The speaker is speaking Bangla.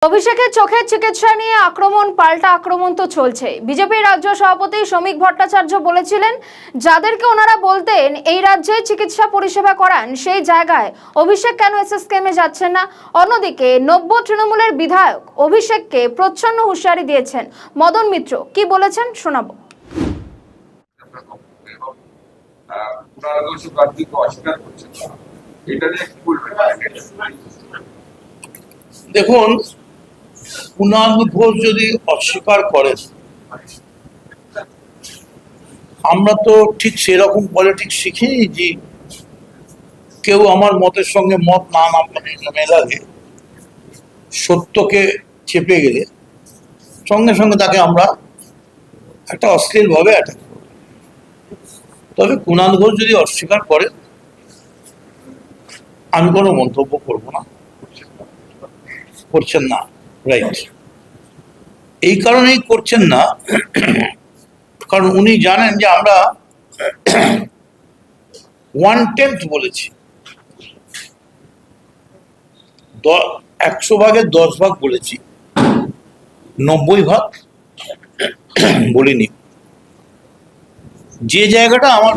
অভিষেকের চোখের চিকিৎসা নিয়ে আক্রমণ পাল্টা আক্রমণ তো চলছে। বিজেপির রাজ্য সভাপতি শ্রমিক ভট্টাচার্য বলেছিলেন, যাদেরকে ওনারা বলতেন এই রাজ্যে চিকিৎসা পরিষেবা করান, সেই জায়গায় অভিষেক কেন এসএসকেএমে যাচ্ছেন না। অন্যদিকে নব্য তৃণমূলের বিধায়ক অভিষেককে প্রচ্ছন্ন হুঁশিয়ারি দিয়েছেন মদন মিত্র। কি বলেছেন শোনাবো। দেখুন, কুণাল ঘোষ যদি অস্বীকার করেন, আমরা তো ঠিক সেরকম পলিটিক্স শিখিনি যে কেউ আমার মতের সঙ্গে মত না মেলালে, সত্যকে চেপে গেলে সঙ্গে সঙ্গে তাকে আমরা একটা অশ্লীল ভাবে অ্যাটাক করব। তবে কুণাল ঘোষ যদি অস্বীকার করে, আমি কোনো মন্তব্য করব না, করছেন না। রাইট, এই কারণেই করছেন না কারণ উনি জানেন যে আমরা 1/10 বলেছি, 100 ভাগের 10 ভাগ বলেছি, 90 ভাগ বলিনি। যে জায়গাটা আমার